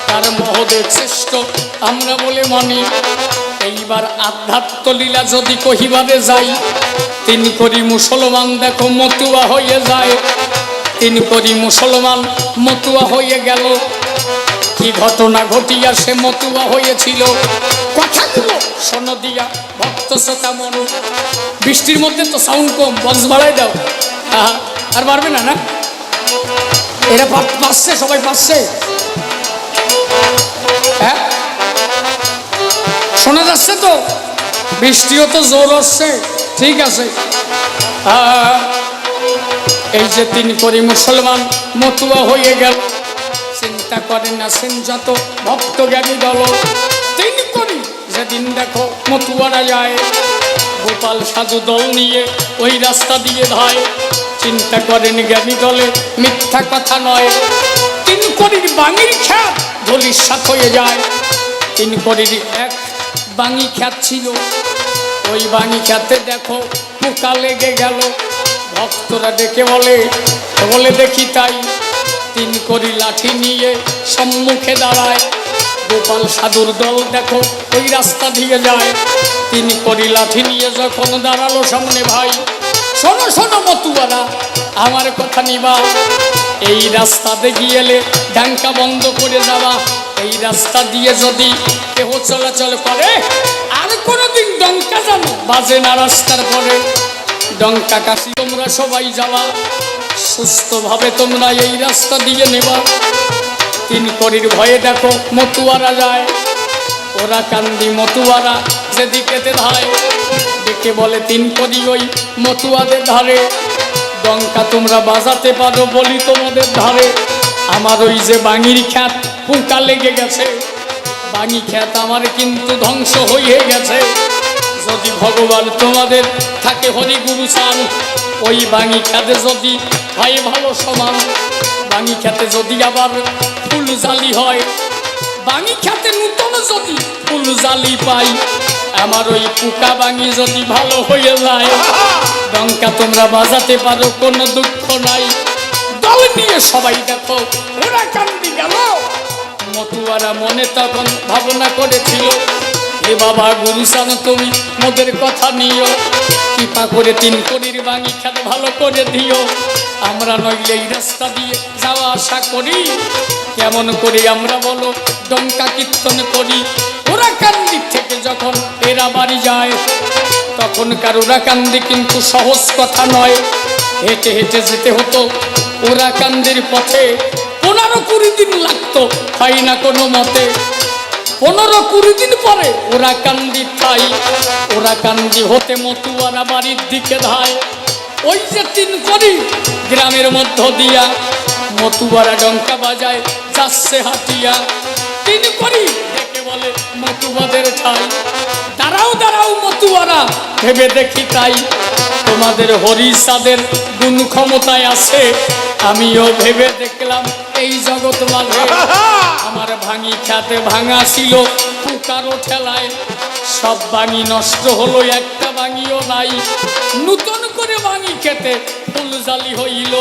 তার মহোদয় শ্রেষ্ঠ আমরা বলে মানি। এইবার আধ্যাত্ম লীলা যদি কহিবারে যাই, তিন করি মুসলমান দেখো মতুয়া হয়ে যায়। তিন করি মুসলমান মতুয়া হয়ে গেল। কি ঘটনা ঘটিয়া সে মতুয়া হয়েছিল, কথাগুলো শোনো দিয়া ভক্ত শ্রোতা মন। বৃষ্টির মধ্যে তো সাউন্ড কম, বক্স বাড়াই দাও। আর পারবে না? না এরা পাচ্ছে, সবাই পাচ্ছে। হ্যাঁ শোনা যাচ্ছে তো? বৃষ্টিও তো জোর হচ্ছে, ঠিক আছে। এই যে তিন করি মুসলমান মতুয়া হয়ে গেল, চিন্তা করেন না সেন যত ভক্ত জ্ঞানী দল। তিন করি যেদিন দেখো মতুয়ারা যায়, গোপাল সাধু দল নিয়ে ওই রাস্তা দিয়ে ধায়। চিন্তা করেন জ্ঞানী দলে মিথ্যা কথা নয়। তিন করির বাঙির খ্যাত ধলির সাথ হয়ে যায়। তিন করির এক বাঙি খ্যাত ছিল, ওই বাঙি খ্যাতে দেখো পোকা লেগে গেল। ভক্তরা ডেকে বলে দেখি তাই। তিন করি লাঠি নিয়ে সম্মুখে দাঁড়ায়, গোপাল সাধুর দল দেখো ওই রাস্তা দিয়ে যায়। তিন করি লাঠি নিয়ে যখন দাঁড়ালো সামনে, ভাই শোনো শোনো মতুয়ারা আমার কথা নিবা। এই রাস্তাতে গিয়েলে ডাঙ্কা বন্ধ করে যাবা। এই রাস্তা দিয়ে যদি কেহ চলাচল করে, আর কোনোদিন ডঙ্কা জানো বাজে না রাস্তার পরে। ডঙ্কা কাশি তোমরা সবাই যাওয়া, সুস্থভাবে তোমরা এই রাস্তা দিয়ে নেবা। তিন করির ভয়ে দেখো মতুয়ারা যায়, ওরা কান্দি মতুয়ারা যেদিকেতে ধায়। ডেকে বলে তিন করি ওই মতুয়াদের ধারে, ডঙ্কা তোমরা বাজাতে পারো বলি তোমাদের ধারে। আমার ওই যে বাঙির খ্যাত পোকা লেগে গেছে, বাঙি খ্যাত আমার কিন্তু ধ্বংস হয়ে গেছে। যদি ভগবান তোমাদের থাকে হরি গুরু চান, ওই বাঙি খ্যাতে যদি হয় ভালো সমান। বাঙি খ্যাতে যদি আবার ফুল জালি হয়, বাঙি খ্যাতে নূতন যদি ফুল জালি পাই, আমার ওই পোকা বাঙি যদি ভালো হয়ে যায়, ডঙ্কা তোমরা বাজাতে পারো কোনো দুঃখ নাই। দল নিয়ে সবাই দেখো ওরা কান্দি গেল। মতুয়ারা মনে তখন ভাবনা করেছিল, হে বাবা গুরুসান তুমি মোদের কথা নিও, কৃপা করে তিন করির বাঙি খ্যাত ভালো করে দিও। আমরা নইলে এই রাস্তা দিয়ে যাওয়া আসা করি, কেমন করে আমরা বলো ডঙ্কা কীর্তন করি। ওরা কান্দি থেকে যখন এরা বাড়ি যায়, তখনকার ওরা কান্দি কিন্তু সহজ কথা নয়। হেঁটে হেঁটে যেতে হতো ওরা কান্দির পথে, 15-20 দিন লাগতো হয় না কোনো মতে। 15-20 দিন পরে ওরা কান্দি ঠাই, ওরা কান্দি হতে মতুয়ারা বাড়ির দিকে ধায়। ওই যে তিন করি গ্রামের মধ্য দিয়া, মতুয়ারা ডঙ্কা বাজায় যাচ্ছে হাতিয়া। তিন করি ডেকে বলে মতুয়াদের ঠাই, দাঁড়াও দাঁড়াও মতুয়ারা ভেবে দেখি তাই। তোমাদের হরিচাঁদের গুণ ক্ষমতায় আছে, আমিও ভেবে দেখলাম এই জগৎ মাঝে। আমার ভাঙি খ্যাতে ভাঙা ছিল পোকারও ঠেলায়, সব বাঙি নষ্ট হলো একটা বাঙিও নাই। নূতন করে বাঙি খেতে ফুল জালি হইল,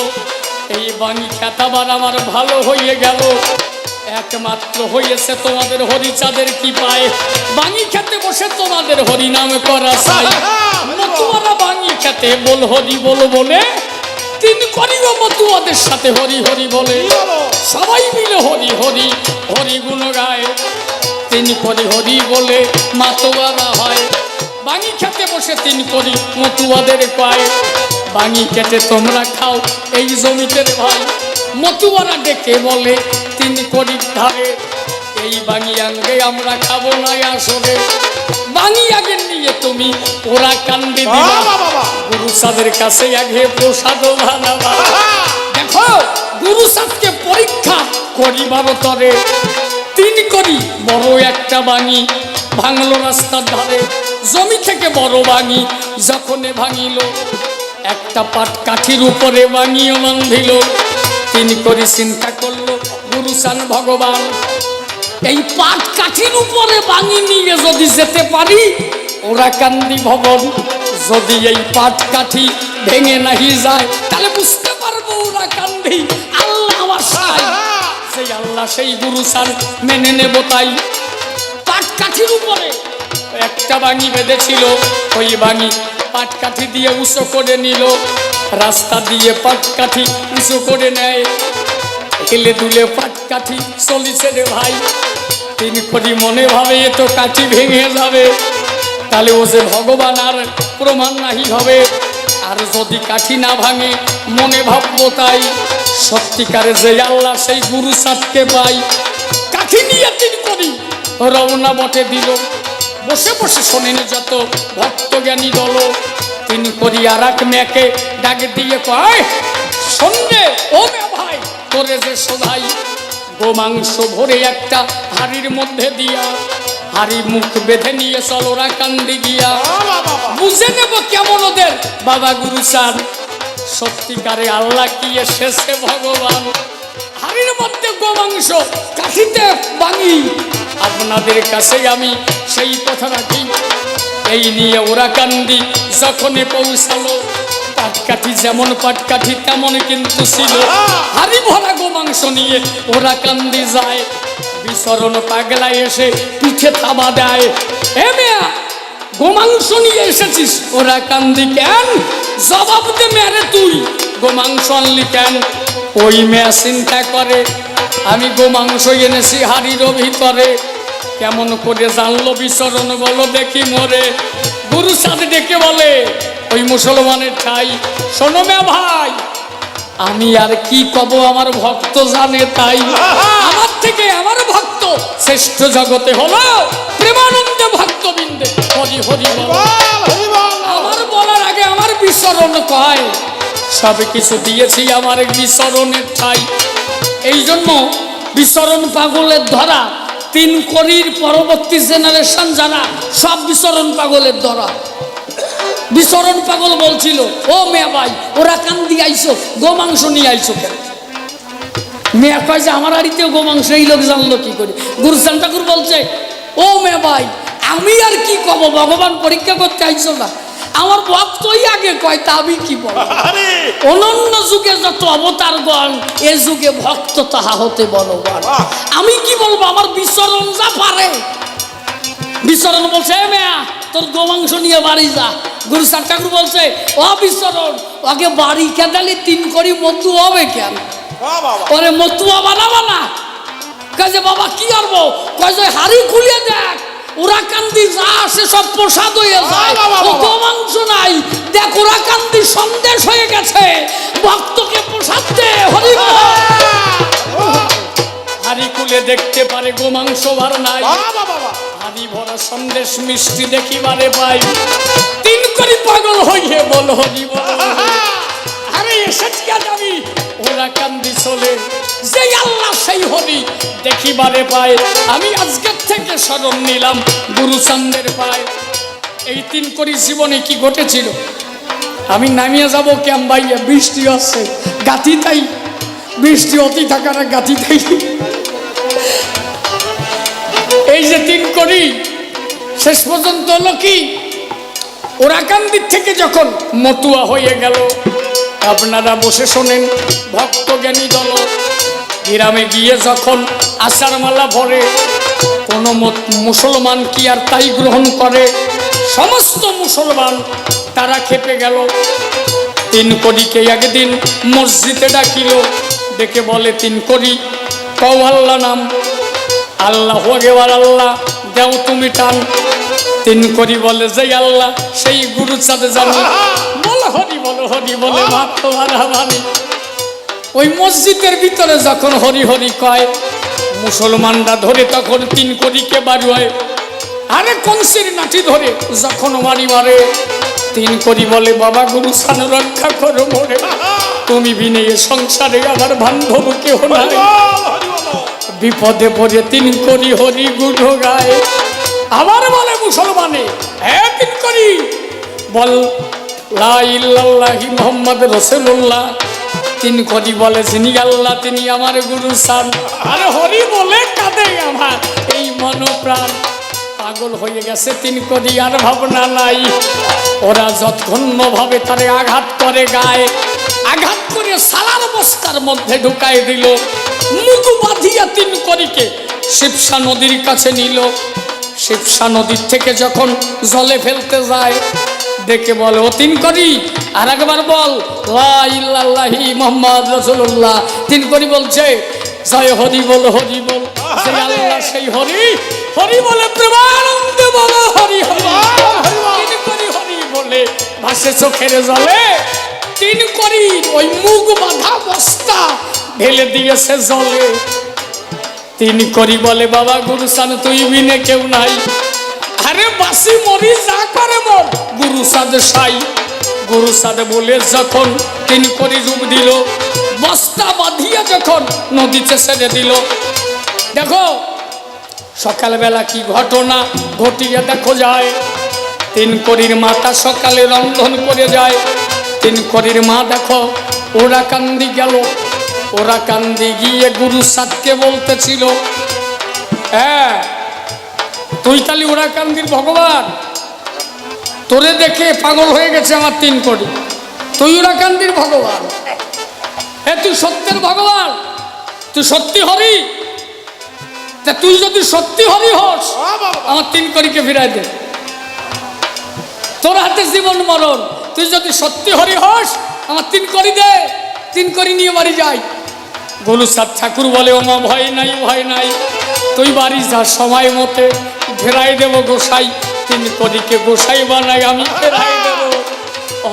এই বাঙি খ্যাত আবার আমার ভালো হয়ে গেল। একমাত্র হয়েছে তোমাদের হরিচাঁদের কি পায়, বাঙি খেতে বসে তোমাদের হরি নাম করা চাই। মতুয়ারা বাঙি খেতে বল হরি বল বলে, তিন করিও মতুয়াদের সাথে হরি হরি বলে। সবাই মিলে হরি হরি হরি গুণ গায়, তিন করি হরি বলে মাতোয়ারা হয়। বাঙি খেতে বসে তিন করি মতুয়াদের পায়, বাঙি কেটে তোমরা খাও এই জমিতে ভাই। মতুয়ারা ডেকে বলে তিন করির ধারে, এই বাঙি আঙ্গে আমরা খাবো না আসরে। বাঙি আগে নিয়ে তুমি ওরা কান্দি দিবা, গুরুসাদের কাছে আগে প্রসাদ বানাবা। দেখো গুরুসাদকে পরীক্ষা করিবার তরে, তিন করি বড় একটা বাঙি ভাঙলো রাস্তার ধারে। জমি থেকে বড় বাঙি যখনে ভাঙিল, একটা পাট কাঠির উপরে বাঙিও বান্ধিল। তিন করি চিন্তা করলো গুরুসান ভগবান, এই পাট কাঠির উপরে বাঙি নিয়ে যদি যেতে পারি, ওরা কান্দি ভবন যদি এই পাট কাঠি ভেঙে নাহি যায়, তাহলে বুঝতে পারবো ওরা কান্দি আল্লাহ আমার সাই। সেই আল্লাহ সেই গুরু সান মেনে নেব তাই। পাটকাঠির উপরে একটা বাঙি বেঁধেছিল, ওই বাঙি পাটকাঠি দিয়ে উঁচু করে নিল, রাস্তা দিয়ে পাটকাঠি উঁচু করে নেয়, হেলে দুলে পাটকাঠি চলিছে রে ভাই। তিন করি মনে ভাবে এ তো কাঠি ভেঙে যাবে, তাহলে ও যে ভগবান আর প্রমাণ নাহি হবে। আর যদি কাঠি না ভাঙে মনে ভাববো তাই, সত্যিকারে যে আল্লাহ সেই গুরু সাথকে পাই। কাঠি নিয়ে তিন করি রওনা বটে দিল, বসে বসে শোনেন যত ভক্ত জ্ঞানী দল। তিন করি আর এক মেয়েকে ডাক দিয়ে কয়, সঙ্গে ও মেয়ে ভাই তোরে যে সোধাই, গোমাংস ভরে একটা হাড়ির মধ্যে দিয়া, হাড়ি মুখ বেঁধে নিয়ে চলো রাকান্দি গিয়া। বুঝে নেব কেমন ওদের বাবা গুরু চান, সত্যিকারে আল্লাহ কি এসেছে ভগবান। হাড়ির মধ্যে গোমাংস, কাঠিতে বাঙি, আপনাদের কাছে আমি সেই কথা রাখি। এই নিয়ে ওরা কান্দি যখনই পৌঁছালো, পাটকাঠি যেমন পাটকাঠি তেমন কিন্তু ছিল। হাড়ি ভরা গোমাংস নিয়ে ওরা কান্দি যায়, বিচরণ পাগলা এসে পিঠে থাবা দেয়। এ মেয়া, গোমাংস নিয়ে এসেছিস ওরা কান্দি কেন? জবাব দে মেরে, তুই গোমাংস আনলি কেন? ওই মেয়া চিন্তা করে, আমি গোমাংস এনেছি হাড়ির ভিতরে। কেমন করে জানলো বিচরণ বলো দেখি মোরে। গুরু সাথে ডেকে বলে, ওই মুসলমানের ঠাই, শোনো মেয়া ভাই, আমি আর কি কব, আমার ভক্ত জানে তাই। আমার থেকে আমার ভক্ত শ্রেষ্ঠ জগতে হলো প্রেমানন্দে ভক্তবৃন্দে হরি হরি বল। আমার বলার আগে আমার বিচরণ কয়, সব কিছু দিয়েছি আমার বিচরণের ঠাই। এই জন্য বিচরণ পাগলের ধরা, তিন করির পরবর্তী জেনারেশন যারা সব বিচরণ পাগলের ধরা। বিচরণ পাগল বলছিল, ও মেয়া ভাই ওরা কান্দি আইসো, গোমাংস নিয়ে আইসো কেন? মেয়া কয় যে আমার বাড়িতেও গোমাংস, এই লোক জানলো কি করে? গুরুচান ঠাকুর বলছে, ও মেয়া ভাই আমি আর কি কব, ভগবান পরীক্ষা করতে আইসো না, আমার ভক্তই আগে কয়, তা আমি কি বলবো? অনন্য যুগে যত অবতারগণ, এ যুগে ভক্ত তাহা হতে বলবান। আমি কি বলবো, আমার বিচরণ যা পারে। বিচরণ বলছে, এ মেয়া তোর গোমাংস নিয়ে বাড়ি যা। গুরুচান ঠাকুর বলছে, ও বিচরণ আগে বাড়ি খেদালি তিন করি মতু হবে কেন? ওরে মতুয়া বানাবা না। কাজে বাবা কি করবো? কাজে হাড়ি খুলে দেখ, ওরা কান্দি যা আসে সব প্রসাদ হয়ে যায়, ও গোমাংস নাই। দেখ ওরা কান্দি সন্দেশ হয়ে গেছে, ভক্তকে প্রসাদ দে হরি বল। হাড়ি খুলে দেখতে পারে গোমাংস ভার নাই, হাড়ি ভরা সন্দেশ মিষ্টি দেখিবারে পাই। তিন করি পাগল হইয়ে বল হরি বল। আরে এসেছি আজ আমি, ওরা কান্দি চলে, যে আল্লাহ সেই হরি দেখিবারে পায়। আমি আজকের থেকে স্মরণ নিলাম গুরুচান্দের পায়। এই তিন করি জীবনে কি ঘটেছিল আমি নামিয়ে যাবো কেম ভাইয়া, বৃষ্টি আসছে গাতি তাই, বৃষ্টি অতি থাকার গাতি তাই। এই যে তিন করি শেষ পর্যন্ত হলো কি, ওরা কান্দির থেকে যখন মতুয়া হয়ে গেল, আপনারা বসে শোনেন ভক্ত জ্ঞানী দল। গ্রামে গিয়ে যখন আষাঢ় মালা ভরে, কোনো মুসলমান কি আর তাই গ্রহণ করে? সমস্ত মুসলমান তারা খেপে গেল। তিন করিকে একদিন মসজিদে ডাকিল, ডেকে বলে, তিন করি কও আল্লাহ নাম, আল্লাহ হগেবার আল্লাহ দেও তুমি টান। তিন করি বলে, যে আল্লাহ সেই গুরু চাঁদে জানি, বলো হরি বলো হরি বলে মাত্র মানি। ওই মসজিদের ভিতরে যখন হরি হরি কয়, মুসলমানরা ধরে তখন তিন করিকে বাড়ুয়, আরে কংসির নাঠি ধরে যখন মারি মারে। তিন করি বলে, বাবা গুরু সান রক্ষা করো মোরে, তুমি বিনে সংসারে আমার বান্ধব কেহ নাই। বিপদে পড়ে তিন করি হরি গুণ গায়। আবার বলে মুসলমানে, হ্যাঁ তিন করি বল লা ইল্লাল্লাহি মুহাম্মদ রাসূলুল্লাহ। তিন করি বলে, যিনি আল্লাহ তিনি আমার গুরু সান। আরে হরি বলে কাঁদে আমার এই মনপ্রাণ। পাগল হয়ে গেছে তিন করি, আর ভাবনা নাই। ওরা যৎক্ষণ্য ভাবে তারে আঘাত করে গায়ে, আঘাত করে সালার বস্তার মধ্যে ঢুকাই দিল। মুখ বাঁধিয়া তিন করিকে শিবসা নদীর কাছে নিল। শিবসা নদীর থেকে যখন জলে ফেলতে যায়, দেখে বলে, ও তিন করি আর একবার বল লা ইল্লাল্লাহি মুহাম্মদ রাসূলুল্লাহ। তিন করি বলছে, জয় হরি বল, হরি বল, সেই আল্লাহ সেই হরি, হরি বলে প্রেমানন্দে বলো হরি হরি। তিন করি হরি বলে ভাসে চোখের জলে। তিন করি ওই মুখ বাঁধা বস্তা ঢেলে দিয়েছে জলে। তিন করি বলে, বাবা গুরুসান তুই বিনে কেউ নাই। আরে বাসি মরি যা করে মর, গুরু সাদ সাই। গুরু সাদ বলে যখন তিন করি রূপ দিল, বস্তা বাঁধিয়া যখন নদীতে ছেড়ে দিল। দেখো সকালবেলা কি ঘটনা ঘটিয়ে দেখো যায়। তিন করির মাতা সকালে রন্ধন করে যায়। তিন করির মা দেখো ওরা কান্দি গেল। ওরা কান্দি গিয়ে গুরু সাদকে বলতেছিল, হ্যাঁ তুই তাহলে ওরা কান্দির ভগবান, তোরে দেখে পাগল হয়ে গেছে আমার তিন করি, তুই ওরা কান্দির ভগবান, এ তুই সত্যের ভগবান, তুই সত্যি হরি। তা তুই যদি সত্যি হরি হস, আমার তিন করিকে ফিরাই দে, তোর হাতে জীবন মরণ। তুই যদি সত্যি হরি হস, আমার তিন করি দে, তিন করি নিয়ে বাড়ি যাই। গুরু সাদ ঠাকুর বলে, ও মা ভয় নাই, ভয় নাই, তুই বাড়ি যা, সময় মতে ফেরাই দেব গোসাই। তিন করিকে গোসাই বানাই আমি ফেরাই দেব।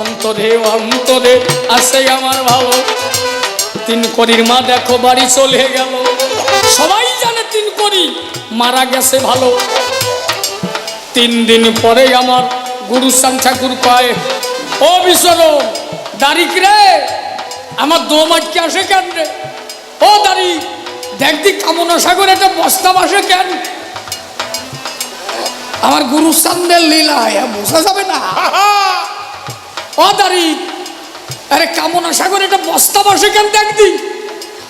অন্তরে অন্তরে আসে আমার ভালো। তিন করির মা দেখো বাড়ি চলে গেল। সবাই জানে তিন করি মারা গেছে ভালো। 3 দিন পরে আমার গুরু সান ঠাকুর কয়, ও বিশ্বরূপ দারিক রে, আমার দম আটকে আসে কেন রে? ও দারি দেখদি কামনা সাগর একটা বস্তা বাসে কেন? আমার গুরু সানদের লীলা বোঝা যাবে না। ও দারি, আরে কামনা সাগর একটা বস্তা বাসে কেন? দেখদি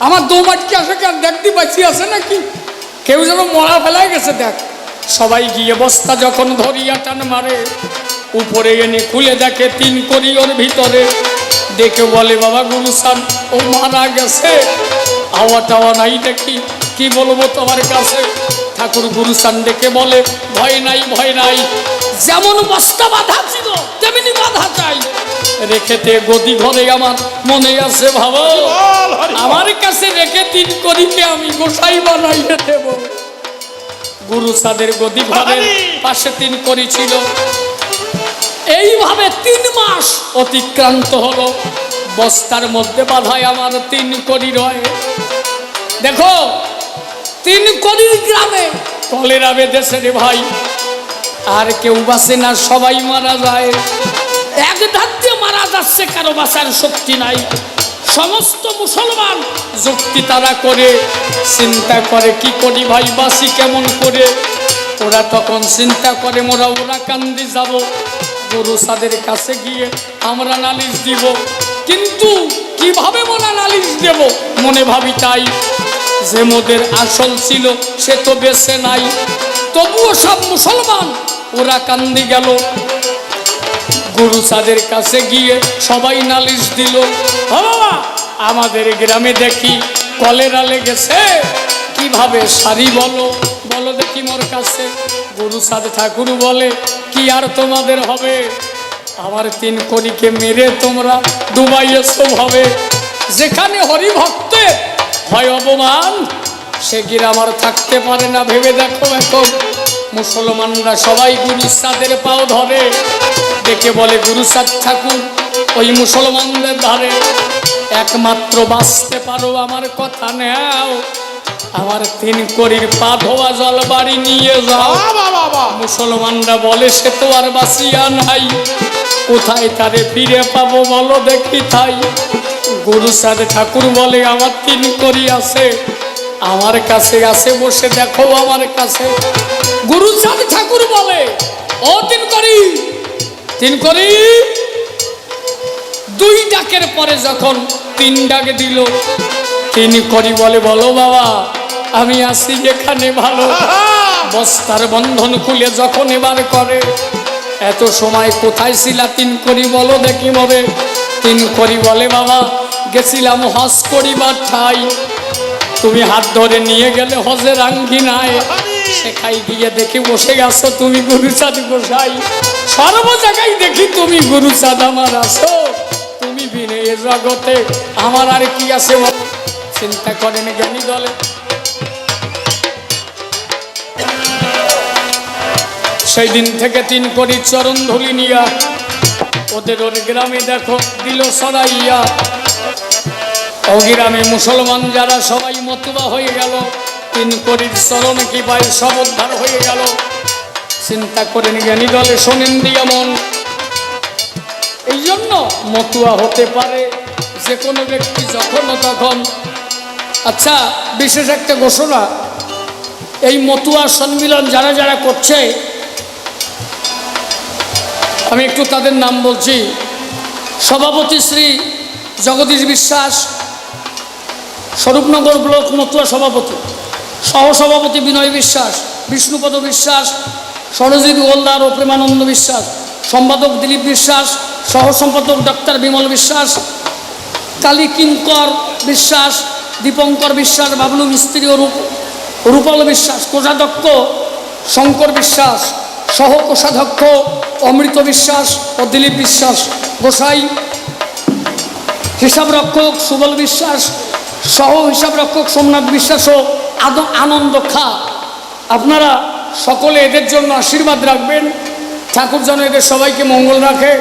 আমার দম আটকে আসে কেন? দেখদি বাঁচি আছে নাকি? কেউ যেন মরা ফেলাই গেছে দেখ। সবাই গিয়ে বস্তা যখন ধরিয়া টান মারে, উপরে এনে খুলে দেখে তিন করি ওর ভিতরে। দেখে বলে, বাবা গুরু সান ও মারা গেছে, হাওয়া টাওয়া নাই দেখি, কি বলবো তোমার কাছে। ঠাকুর গুরু সান দেখে বলে, ভয় নাই, ভয় নাই, যেমন বস্তা বাঁধা ছিল তেমনি বাঁধা চাই। রেখেতে গদি ঘরে আমার মনে আছে ভাবো, আমার কাছে রেখে তিন করিকে আমি গোসাই বানাইয়ে দেব। গুরু সাদের গদি ঘরের পাশে তিন করি ছিল। এইভাবে 3 মাস অতিক্রান্ত হলো। বস্তার মধ্যে বাঁধায় আমার তিন করি রয়। দেখো তিন করির গ্রামে কলেরা বেঁধেছে রে ভাই, আর কেউ বাঁচে না, সবাই মারা যায়। এক ধার দিয়ে মারা যাচ্ছে, কারো বাঁচার শক্তি নাই। সমস্ত মুসলমান যুক্তি তারা করে, চিন্তা করে কি করি ভাই, বাঁচি কেমন করে। ওরা তখন চিন্তা করে, মোরা ওরা কান্দি যাব, গুরু সাদের কাছে গিয়ে আমরা নালিশ দিব। কিন্তু কিভাবে মোরা নালিশ দেব? মনে ভাবি তাই, যে মোদের আসল ছিল সে তো বেঁচে নাই। তবুও সব মুসলমান ওরা কান্দি গেল। গুরু সাদের কাছে গিয়ে সবাই নালিশ দিল, বাবা আমাদের গ্রামে দেখি কলেরা লেগেছে, কিভাবে সারি বলো, বলো দেখি মোর কাছে। গুরু সাদ ঠাকুর বলে, কি আর তোমাদের হবে, আমার তিন করিকে মেরে তোমরা ডুবাইয়েছো ভাবে। যেখানে হরিভক্তে হয় অপমান, সে গ্রাম আর থাকতে পারে না। ভেবে দেখো এখন মুসলমানরা সবাই গুরু সাদের পাও ধরে। ডেকে বলে, গুরু সাদ ঠাকুর ওই মুসলমানদের ধারে, একমাত্র বাঁচতে পারো আমার কথা নেও, আমার তিন করির পা ধোয়া জল বাড়ি নিয়ে যাও। মুসলমানরা বলে, সে তো আর বাঁচিয়া নাই, কোথায় তারে ফিরে পাবো বলো দেখি তাই। গুরু সাদ ঠাকুর বলে, আমার তিন করি আছে, আমার কাছে আছে, বসে দেখো আমার কাছে। গুরু সাদ ঠাকুর বলে, ও তিন করি, তিন করি। 2 ডাকের পরে যখন 3 ডাক দিল, তিন করি বলে, বলো বাবা আমি আসি এখানে ভালো। বস্তার বন্ধন খুলে যখন এবার করে, এত সময় কোথায় ছিলা তিন করি বলো দেখি মবে। তিন করি বলে, বাবা গেছিলাম হজ করিবার ঠাই, তুমি হাত ধরে নিয়ে গেলে হজের আঙ্গিনায়, সেখাই গিয়ে দেখি বসে গেছো তুমি গুরুচাঁদ গোসাই। সর্ব জায়গায় দেখি তুমি গুরুচাঁদ আমার আছো, তুমি বিনে এ জগতে আমার আর কি আছে চিন্তা করেন জ্ঞানী দলে। সেই দিন থেকে 3 কোটি চরণ ধুলি নিয়া ওদের ওর গ্রামে দেখো দিল সরাইয়া। ও গ্রামে মুসলমান যারা সবাই মতুয়া হয়ে গেল, 3 কোটির চরণ কি পাই সব উদ্ধার হয়ে গেল। চিন্তা করেন জ্ঞানী দলে, শোনেন দিয়া মন। এই জন্য মতুয়া হতে পারে যে কোনো ব্যক্তি যখন তখন। আচ্ছা, বিশেষ একটা ঘোষণা, এই মতুয়া সম্মিলন যারা যারা করছে আমি একটু তাদের নাম বলছি। সভাপতি শ্রী জগদীশ বিশ্বাস, স্বরূপনগর ব্লক মতুয়া সভাপতি। সহসভাপতি বিনয় বিশ্বাস, বিষ্ণুপদ বিশ্বাস, সরজিৎ গোলদার ও প্রেমানন্দ বিশ্বাস। সম্পাদক দিলীপ বিশ্বাস, সহসম্পাদক ডক্টর বিমল বিশ্বাস, কালী কিঙ্কর বিশ্বাস, দীপঙ্কর বিশ্বাস, বাবলু মিস্ত্রি ও রূপল বিশ্বাস। কোষাধ্যক্ষ শঙ্কর বিশ্বাস, সহ কোষাধ্যক্ষ অমৃত বিশ্বাস ও দিলীপ বিশ্বাস। গোসাই হিসাবরক্ষক সুবল বিশ্বাস, সহ হিসাবরক্ষক সোমনাথ বিশ্বাস ও আনন্দ খা। আপনারা সকলে এদের জন্য আশীর্বাদ রাখবেন, ঠাকুর যেন এদের সবাইকে মঙ্গল রাখে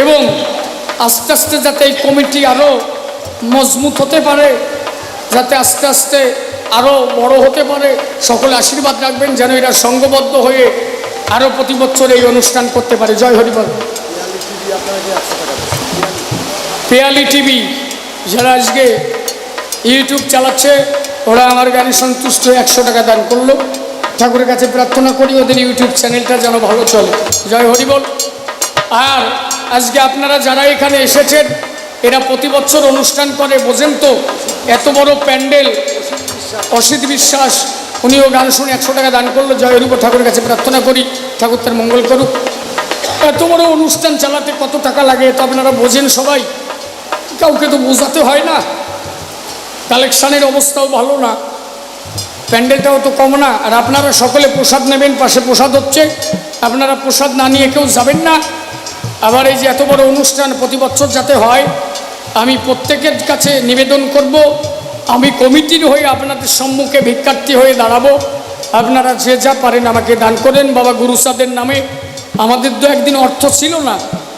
এবং আস্তে আস্তে যাতে এই কমিটি আরও মজবুত হতে পারে, যাতে আস্তে আস্তে আরও বড় হতে পারে। সকলে আশীর্বাদ রাখবেন যেন এরা সংঘবদ্ধ হয়ে আরও প্রতি বছর এই অনুষ্ঠান করতে পারে। জয় হরিবল। পিয়ালি টিভি যারা আজকে ইউটিউব চালাচ্ছে, ওরা আমার গানে সন্তুষ্ট 100 টাকা দান করলো। ঠাকুরের কাছে প্রার্থনা করি ওদের ইউটিউব চ্যানেলটা যেন ভালো চলে। জয় হরিবল। আর আজকে আপনারা যারা এখানে এসেছেন, এরা প্রতি বছর অনুষ্ঠান করে, বোঝেন তো, এত বড় প্যান্ডেল। অসিত বিশ্বাস উনিও গান শুনে 100 টাকা দান করলো। জয় হরিবল। ঠাকুরের কাছে প্রার্থনা করি ঠাকুর তার মঙ্গল করুক। এত বড় অনুষ্ঠান চালাতে কত টাকা লাগে তো আপনারা বোঝেন সবাই, কাউকে তো বোঝাতে হয় না। কালেকশানের অবস্থাও ভালো না, প্যান্ডেলটাও তো কম না। আর আপনারা সকলে প্রসাদ নেবেন, পাশে প্রসাদ হচ্ছে, আপনারা প্রসাদ না নিয়ে কেউ যাবেন না। আবার এই যে এত বড় অনুষ্ঠান প্রতি বছর যাতে হয়, আমি প্রত্যেকের কাছে নিবেদন করব, আমি কমিটির হয়ে আপনাদের সম্মুখে ভিক্ষার্থী হয়ে দাঁড়াবো। আপনারা যে যা পারেন আমাকে দান করেন বাবা গুরুচাঁদের নামে। আমাদের তো একদিন অর্থ ছিল না,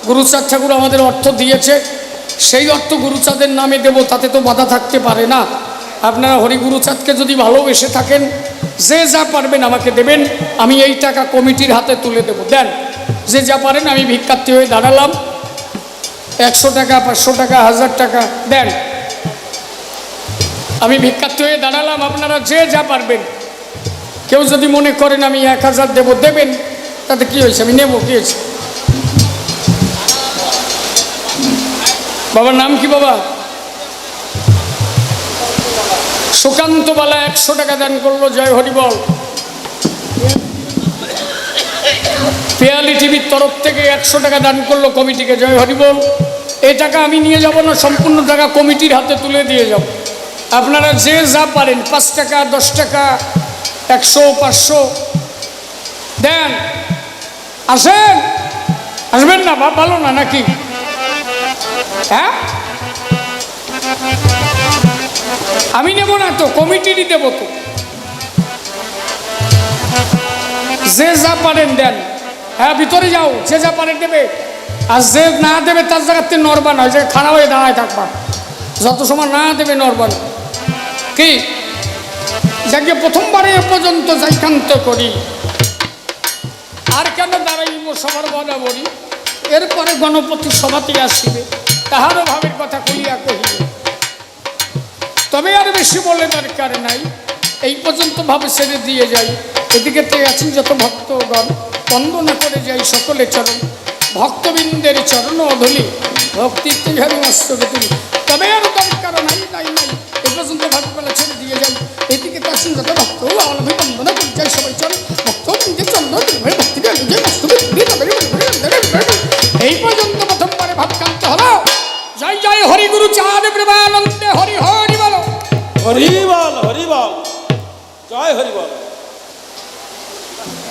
গুরুচাঁদ ঠাকুর আমাদের অর্থ দিয়েছে, সেই অর্থ গুরুচাঁদের নামে দেব, তাতে তো বাধা থাকতে পারে না। আপনারা হরি গুরুচাঁদকে যদি ভালোবেসে থাকেন, যে যা পারবেন আমাকে দেবেন, আমি এই টাকা কমিটির হাতে তুলে দেব। দেন যে যা পারেন, আমি ভিক্ষার্থী হয়ে দাঁড়ালাম। 100 টাকা, 500 টাকা, 1000 টাকা দেন, আমি ভিক্ষার্থী হয়ে দাঁড়ালাম। আপনারা যে যা পারবেন। কেউ যদি মনে করেন আমি 1000 দেব, দেবেন, তাতে কি হয়েছে, আমি নেব, কি হয়েছে। বাবার নাম কি বাবা? সুকান্ত বালা 100 টাকা দান করলো। জয় হরিবল। পিয়ালি টিভির তরফ থেকে 100 টাকা দান করলো কমিটিকে। জয় হরিবল। এই টাকা আমি নিয়ে যাব না, সম্পূর্ণ টাকা কমিটির হাতে তুলে দিয়ে যাব। আপনারা যে যা পারেন, 5 টাকা, 10 টাকা, 100, 500 দেন। আসেন, আসবেন না? ভালো না নাকি? হ্যাঁ, আমি নেব না তো, কমিটিরই দেব তো। যে যা পারেন দেন। হ্যাঁ, ভিতরে যাও, যে যা পারেন দেবে। আর যে না দেবে তার জায়গাতে নড়বা নয়, যে খাড়া হয়ে দাঁড়ায় থাকবা, যত সময় না দেবে নড়বা না। কি যাকে প্রথমবারে এ পর্যন্ত যাইকান্ত করি, আর কেন দাঁড়াইব সবার বরাবরই। এরপরে গণপতি সভাতে আসিবে, তাহারও ভাবের কথা কইয়া কহিবে। তবে আর বেশি বলে দরকার নাই, এই পর্যন্ত ভাবে ছেড়ে দিয়ে যাই। এদিকে তো আছেন যত ভক্তগণ, বন্দনা করে যাই সকলে চরণ। ভক্তবৃন্দের চরণ অধলি ভক্তির তেহারি মস্তকে তুলি। তবে আর দরকার নাই, নাই নাই, এই পর্যন্ত ভাবে বলে ছেড়ে দিয়ে যাই। এদিকে তো আছেন যত ভক্ত, আমি বন্দনা করে যাই সবাই চরণ। ভক্তবৃন্দের চরণ ভক্তি এই পর্যন্ত প্রথমবারে ভাবকান্ত হলো। জয় জয় হরি গুরু চাঁদ প্রেমানন্দে হরি হরি বলো। হরি বল, জয় হরি বল।